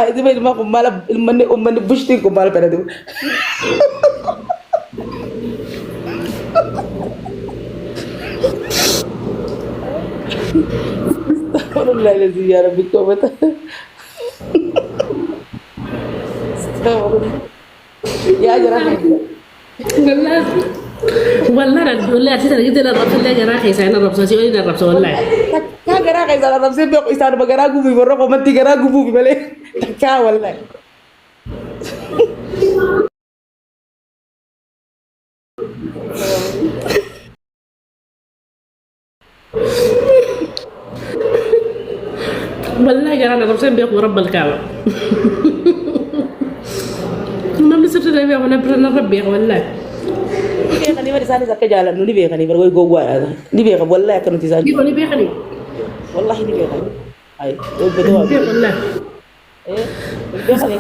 Di ba ilma kumbala ilman bushti kumbala pera du. Astagfirullah lazim ya Rabbi tawbata. Astagfirullah. Ya jarang والله والله والله أساسا جبت لنا الربط اللي جراحي ساعنا الربط سوي لنا الربط والله ka gara kai sala rabse be ko isar bagara gu bi borro ko manti gara gu bu bi bale ka wallahi والله جرانا الربط بيقوا رب الكعبة ما بصير تلاقي ونبرنا ربي والله ni be kani wadi sani zakka jalan ni be kani bar way go gwa ni be ka wallahi kanu tisani جيبوا لي بيخلي wallahi ni be kani ay do be do والله be kani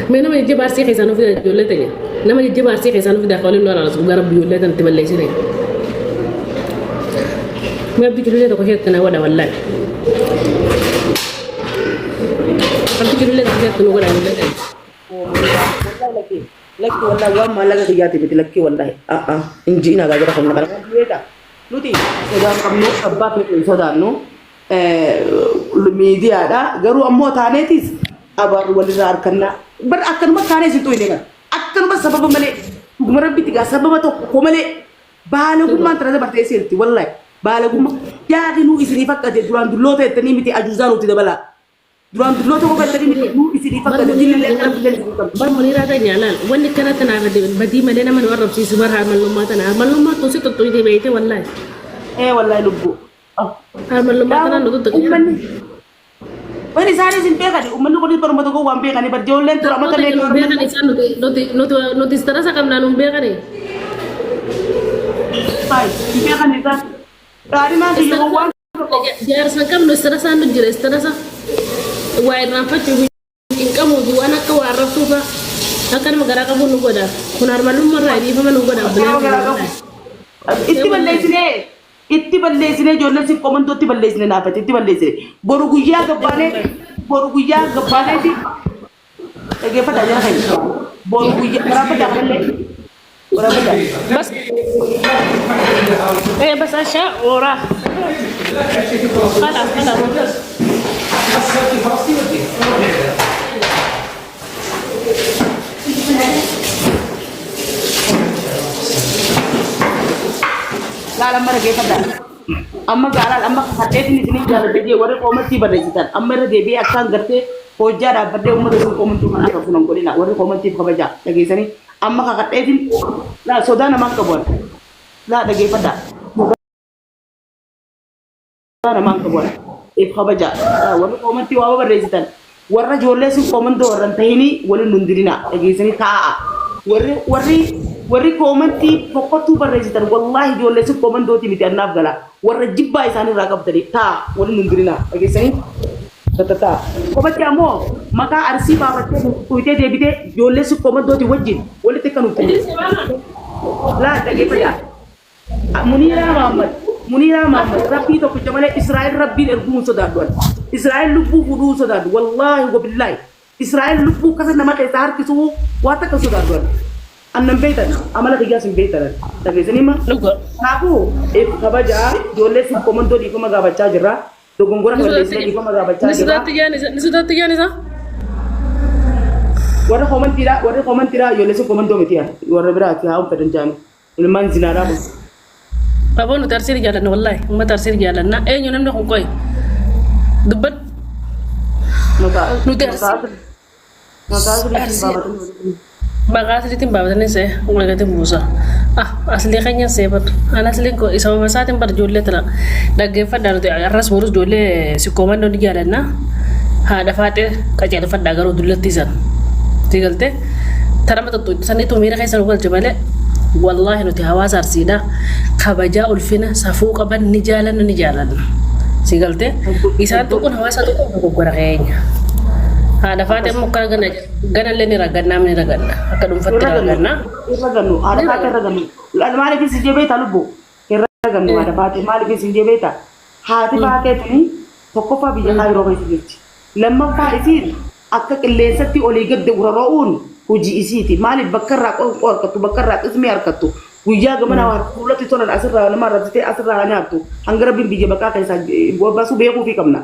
ما نما يجيب عرسي خيسانو في جولتني نما يجيب عرسي خيسانو في داخل النور على سوق رب جولتن تبلي شيء ما بدي جولتك وهي تناولا والله بدي جولتك وهي تناولا والله laki wallahi wa ma laga giyati biti laki wallahi inji ina ga jara kan kala beta nuti sodan kamno abba pe sodan no media da garu ammo tanetis abar walizar kanna bar akan ma tane si toy ne akan ba sababa male marabbi tiga sababa to ko male balagu man tara barte selti wallahi balagu ya dinu isri fakka de duran dulote tani miti ajuzanu ti dabala duran dulote ko tani miti nu isri fakka de dilil bar munira da nyalal wani kana tana da badi male na man warab si subar ha maluma tana maluma to si to de bete wallahi wallahi lubbu ha maluma tana no to wani sare sin pe kadi umman ko di par moto ko wambe kani bar jollen to amata le be kani san no ti stara sakam na no be kani ay pe kani ta tari ma di yo wan jar sakam no stara san no jere stara sa wai na fa ci in kamu ji wana ka warab tu fa akan magara ka bunu goda kunar malum maradi fa manu goda itti balleessine ijoolleen si komandoo itti balleessine naafate itti balleessine boru guyyaa gabbaaneeti dhaggeeffadhaa jira kan boru guyyaa waraabadhaa kanallee waraabadhaa بس بس اشياء وراه خلاص laala mara geeffadhaa amma gaalaan amma hadheetiin isinii jaalladhee warri qoomatti barreessitan amma irra deebi'ee akkaan gartee hojjaa dhaabbadhee uummata sun qoomantuu kan akka funan godhina warri qoomattiif kabajaa dhageessanii amma kakadheetiin laa sodaa namaan qabuun laa dhageeffadhaa sodaa namaan qabuun if kabajaa warri qoomattii waa barreessitan warra ijoollee sun qoomandoo warra hin tahinii waliin hundirina dhageessanii taa'a warri komanti pokkotu barreessitan wallahi ijoollee sun komandooti miti annaaf gala warra jibbaa isaanii irraa qabdanii taa waliin hundirina dhageessanii tatata komatti ammoo maqaa arsii baafattee tuutee deebitee ijoollee sun komandooti wajjin walitti kan nuti laa dhageeffadhaa muniiraa mahammad rabbii tokkicha malee israa'el rabbiin erguun sodaadhuan israa'el lubbuu fudhuu sodaadhu wallahi wabillaahi israa'el lubbuu kasa nama keessaa harkisuu waa takka sodaadhuan annan beektan amala kiyyaas hin beektan dhageessanii ma kanaafuu kabajaa ijoollee sun komandoo dhiifama gaafachaa jirra dogongora balleessinee dhiifama gaafachaa jirra nisudatti jaanisa warra komantiidha ijoollee sun komandoo miti warra biraati haa uffadan jaanu ilmaan zinaadhaa kun aboo nuti arsiir jaalanna wallahi ummata arsiir jaalanna eenyu namni kun qoy dubbat nuti maqaa asliitiin baafatanii see ulagatiin buusa aslii keenya seebat an asliin ko isa masaatiin bar ijoollee tana dhaggeeffadhaa nuti arras boorus ijoollee sikkooman ni jaalanna haadha faatee qaceelfadhaa garuu dullatti isan tigalte tarama tuttu saniitu miira keessan galche malee wallahi nuti hawaasa arsiidha kabajaa ulfina safuu qaban ni jaalanna sigalte isaan tokkoon hawaasa tokkoon dogoggora keenya haadha faatee mukkana ganallee ni ragannaa ni raganna akka dhuunfatti raganna irragannu haadha faatee irragannu maaliif isin jebeeta lubbu irragannu haadha faatee maaliif isin jebeeta haati faatee tuni tokkoffaa biyya kaayiroo keessa jirti. Lammaffaa isiin akka qilleensatti olii gad urara'uun hojii isiiti. Maaliif bakka irraa qoonqoo harkattu bakka irraa qismii harkattu guyyaa gamana waan fuulatti tolan asirraa nama irratti asirraa nyaattu hanga rabbiin biyya bakkaa keessaa baasuu beekuufi qabna.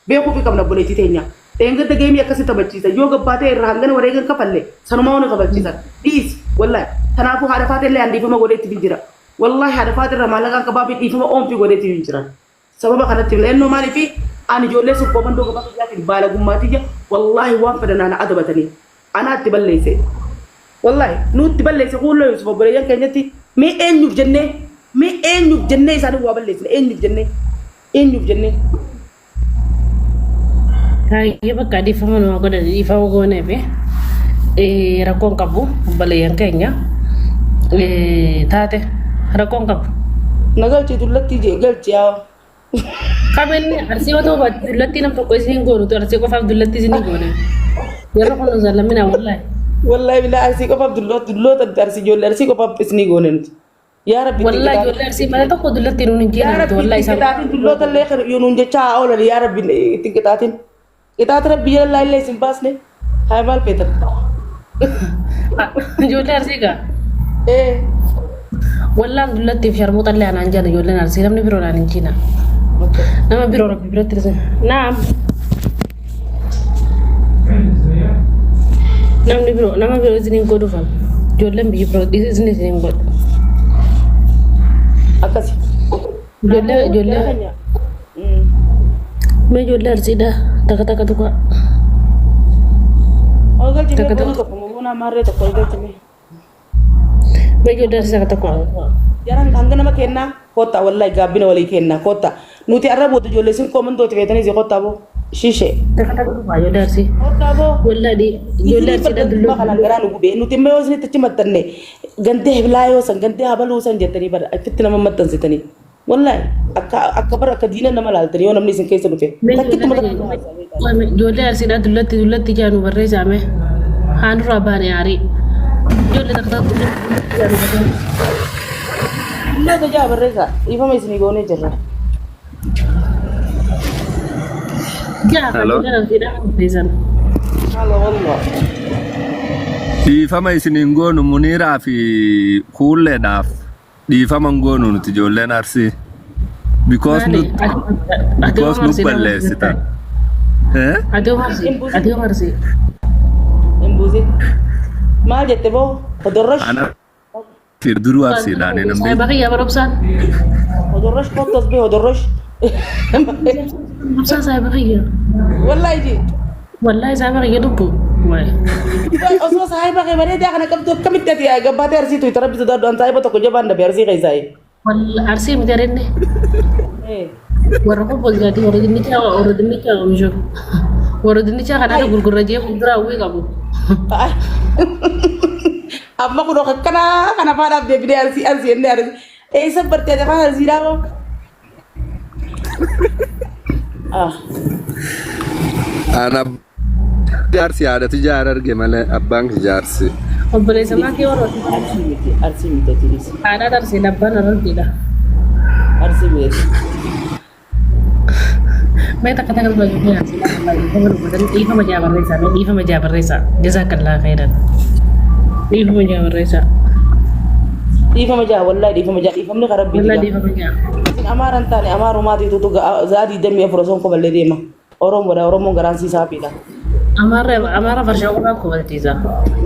Beekuufi qabna boleetii teenya. Eeggadda geemii akkasii taphachiisa yoo gabbaatee irraa hangana wareegan kafalle sanumaa waan taphachiisan dhiis wallahi kanaafuu haadha faatee illee handhiifama godheetti jira. Wallahi haadha faatee irraa maallaqaan qabaa fi dhiifama oomfii godheetti jira. Sababa kanatti leennoo maaliifi ani ijoollee sun koomandoo gabaa keessaatiin baala gummaatii jira wallahi waan fedhan ana adabatanii ana itti balleesse wallahi nutti balleesse kuulloo Yusuf obboleeyyan keenyatti mee eenyuuf jennee isaanii waa balleessine eenyuuf jennee Kaya bakka dhiifama nama godhan dhiifama gooneef rakkoon qabu obboleeyyan keenya taate rakkoon qabu. Nagalchi dullatti jee galchi yaa. Qabeenyi arsii yoo ta'u dullatti nam tokko isin goonutu arsii qofaaf dullatti isin goone. Yeroo kana zallamina wallahi. Wallahi bila arsii qofaaf dulloota arsii ijoollee arsii qofaaf isin goone nuti. Yaa Rabbi wallahi ijoollee arsii malee tokko dullatti nuun hin jeenatu wallahi isaan. Qixaatiin dulloota illee kan nuun jechaa oolan yaa Rabbi itti qixaatiin. Qixaata Rabbi jala illee isin baasne haa maal feetan. Ijoollee arsii gaa. Wallaan dullatti fi sharmuuxa illee anaan jala ijoolleen arsii namni biroo naan hin jiina. Nama biroo Rabbi biratti dhisan. Naam. Nama biroo isiniin godhuufan. Ijoolleen biyyi biroo dhiisni isiniin godhu. Akkasi. Ijoollee. Mee ijoollee arsiidha takka tuqa. Ogalchi mee boonu tokko muuna marree tokko ogalchi mee. Mee ijoollee arsii takka tuqa. Jarang hanga nama kennaa kota wallahi gaabbina walii kennaa kota nuti arra booda ijoollee sin koomandooti feetanii si kota boo shishee. Takka tuqa ijoollee arsii. Kota boo. Wallahi ijoollee arsiidha dulloo. Kalan garaa nu gubee nuti mee osoo itti maxxanne gandee bilaayoo san gandee habaluu san jettanii bara itti nama maxxansitanii. Wallahi akka bara akka diina nama laaltanii yoo namni isin keessa dhufe. Takkitti maxxansa. Ijoollee arsiidha dullatti jaanu barreessame haanurraa baane yaarii. Ijoollee takka Dullota jaa barreessa ifama isinii goonee jirra. Hello. Halo wallah. Dhiifama isiniin goonu Muniiraa fi Kuulleedhaaf dhiifama goonu nuti ijoolleen arsii. Because nu balleessitan. Ati marsi. Imbuzi. Maal jette boo? Hodorrosh. Ana firduruu arsiidhaan namni. Saya bakiyya barobsaan. Hodorrosh kottos bee hodorrosh. Barobsaan saya bakiyya. Wallahi ji. Wallahi saya bakiyya dubbu. Osoo saahiba kee bareedaa kana qabdu akkamitti ati gabbaatee arsiitu itti rabbitu daaddu'an saahiba tokko jabaan dhabe arsii keessaa. Arsii miti arenne. Warra kobbol jaati warra dinnichaa oomishu. Warra dinnichaa kan ada gurgurra jee fuulduraa uwwii qabu. Amma kun kana faadhaaf deebinee arsii ennee arsii. Eessa bartee afaan arsiidhaa moo? Ana jaarsi haadhatu jaara arge malee abbaan jaarsi. Obboleessa maatii warra Arsii miti atiinis. haadha arsii labbaan arartiidha. Arsii miti. Mee takka baay'ee arsii labbaan dhiifama jaabarreessaa jazaakallaa khairan. Dhiifama jaabarreessaa. Dhiifama jaa wallahi dhiifama jaa dhiifamni kan rabbii. Wallahi dhiifama jaa. Amaaran taane amaarumaatiitu zaadii damee afurosoo koballee deema. Oromoon garaan siisaa fiidha. Amaara farshaa qofaan kobalchiisa.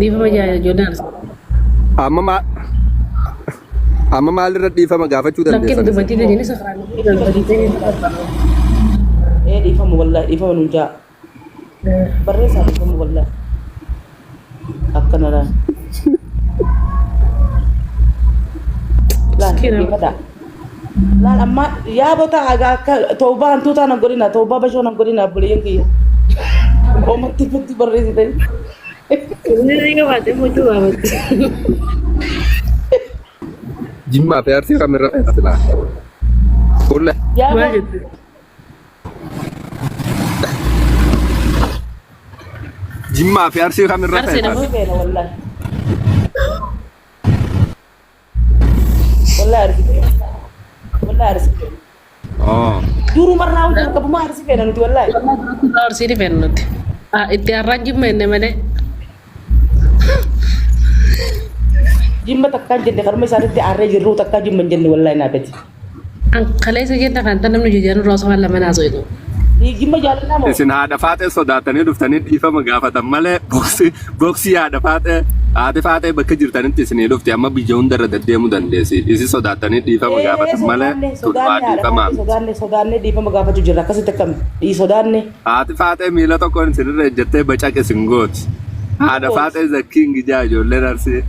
Dhiifama jaa ijoolleen arsii. Amma maalirra dhiifama gaafachuu dandeessan? Lakkeen dubartii deebiin isa karaa dhiifama wallahi dhiifama nuun jaa. Barreessaa dhiifama wallahi. Akkanadha. Laal amma yaabota akka toobaa hantuutaa nan godhina toobaa bashoo nan godhina buleeyyan kiyya. Oomatti itti barreessitanii. Inni qabaatee mochuu baabatti. Jimmaa fi arsii kamirra fe'atu laa? Kuulle. Maal jettu? Jimmaa fi arsii kamirra fe'atu? Wallahi arsii. Duru marraa hojii qabumaa harsi feena nuti wallaahi. Arsii dhifeen nuti. Itti har'aan jimmenne malee. Jimma takkaan jenne karma isaanitti aarree jirru takkaan jimma hin jenne wallaahi naafeti. Kaleessa keessa kan tan namni jijjiiranii roosoo waan lama naasoo jedhu. Jimma jaalladhaa moo? Isin haadha faatee sodaatanii dhuftanii dhiifama gaafatan malee boksii haadha faatee haati faatee bakka jirtanitti isinii dhufte amma biyya hundarra deddeemuu dandeessi. Isin sodaatanii dhiifama gaafatan malee turbaa dhiifamaa. Sodaannee dhiifama gaafachuu jirra akkasitti akkam sodaanne. Haati faatee miila tokkoon isinirra ejjettee bacaqe isin gooti. Haadha faatee zakkiin gijaa ijoolleen arsii.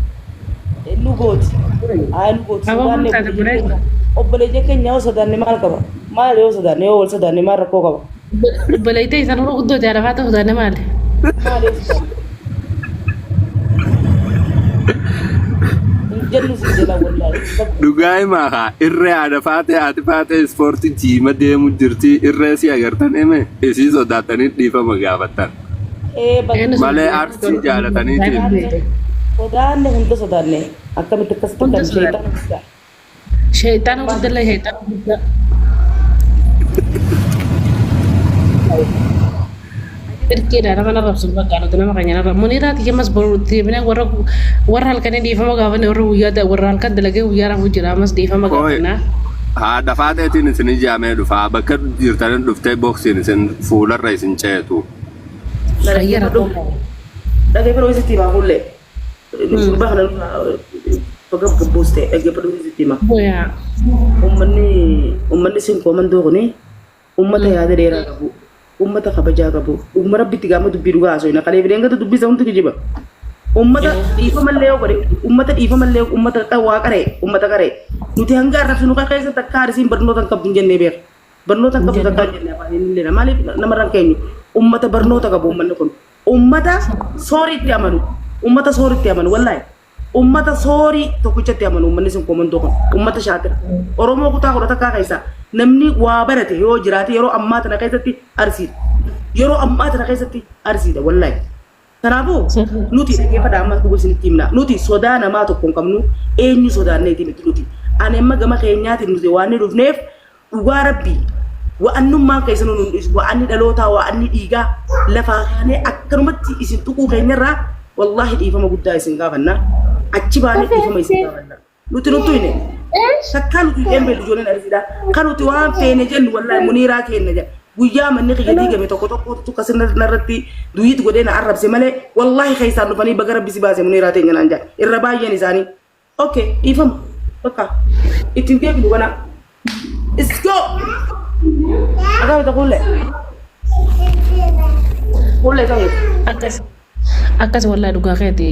Nu gooti. Nu gooti. Sodaannee obboleeyyan keenya yoo sodaanne maal qaba? Maal yoo sodaanne yoo wal sodaanne maal rakkoo qaba? Obboleeyyan isaan warra guddoo haadha faatee sodaanne maali? Maal yoo sodaanne? Jennu si jala wallaahi. Dhugaa himaa haa irree haadha faatee haati faatee ispoortii jiima deemu jirti irree si agartan hime isii sodaatanii dhiifama gaafatan. Malee arsii jaalataniitiin. Sodaanne hunda sodaanne akkamitti akkasitti kan sheetaan. Syaitan guddaa syaitan guddaa. Terkira nama narap sumpah kalau tu nama kanya narap. Munira tiga mas baru tiba war halkan di fama gawan orang uya da war halkan lagi uya ramu jira mas di fama gawan na. Haadha faatee isin isin jaamee dhufa bakka jirtanii dhuftee boksiin isin fuularra isin ceetu. Saya ramu. Lagi perlu isi tiba kulle. Sumpah kalau pagab kabuste lagi perlu isi tiba. Oh ya. Ummanni sin komando kuni ummata yaada dheeraa qabu ummata kabajaa qabu umma rabbitti gaama dubbii dhugaa haasoo ina kalee fideen gata dubbii saunti kijiba ummata dhiifa mallee yoo godhe ummata dhiifa mallee ummata waa qaree ummata qaree nuti hanga arrabsi nu keessa takka harisiin barnoota qabdu hin jennee beeka barnoota qabdu takka hin jennee afaan hin leena maaliif namarraan keenyu ummata barnoota qabu ummanni kun ummata sooriitti amanu wallaahi ummata soorii tokkichatti amanu ummanni sin komandoo kun ummata shaakira oromoo kutaa kudha takkaa keessa namni waa barate yoo jiraate yeroo ammaa tana keessatti arsiidha yeroo ammaa tana keessatti arsiidha wallaahi kanaafuu nuti dhaggeeffadha amma dhugu isinitti himna nuti sodaa namaa tokko hin qabnu eenyu sodaanneeti miti nuti ani amma gama keenyaatiin nuti waan ni dhufneef dhugaa rabbii wa'annummaan keessa nu wa'anni dhalootaa wa'anni dhiigaa lafaa kaanee akkanumatti isin tuquu keenyarraa wallahi dhiifama guddaa isin gaafanna achi baanee dhiifama isin gaafanna nuti hine sakkaan nuti embel ijoolleen arsiidha kan nuti waan feene jennu wallahi muniiraa kenna jedha guyyaa manni qiyya diigame tokko tokko narratti duyyit godhee na arrabse malee wallahi keessaan dhufanii baga rabbi si baase muniiraa teenya naan jedha irra baay'een isaanii okay dhiifama bakka ittiin deebi'u kana isko agaa ta kulle ta'e akkas wallahi dhugaa keeti.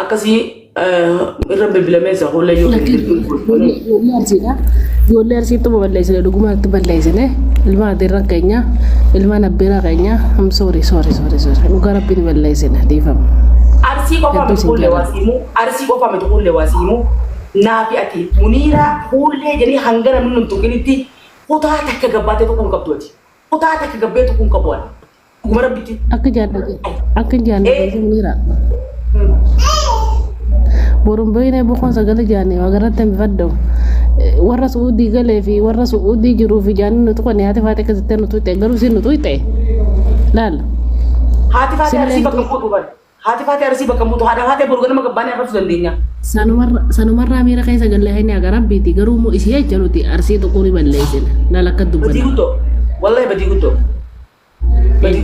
Akkasii irra bilbilamee isa kulle yoo ijoollee arsiitti balleessine dhugumaatti balleessine ilma adeerran keenya ilma nabbeeraa keenya sorry dhugaa rabbiin balleessine dhiifama. Arsii qofa miti kulle waasiimu naafi ati muniiraa kuullee jedhee hanga namni nun tuqinitti kutaa takka gabbaatee tokko hin qabdu ati kutaa takka gabbee tokko hin qabu ati dhuguma rabbitti. Akka jaallate muniiraa. Borong bayne bukan segala jane wagaran tembi faddo warra suudi gale fi warra suudi jiru fi jane nutu kan hati fate ke zeten nutu te garu sin nutu ite lal hati fate arsi bakam putu ban hati fate arsi bakam putu hada fate burgan ma gabbane apa sudandinya sanumar ramira kaisa galle hayni agaram biti garu mu isi aja nuti arsi to kuri balle isin lalakad dubban badi gudo wallahi badi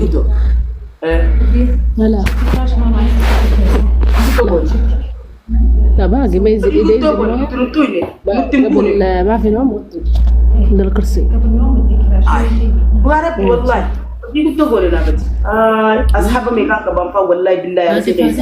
gudo lala لا باقي ما يزيد ما في نوم عند الكرسي وعرف والله يقول تقول لنا بس أصحاب ميكان كبام والله بالله يا سيدي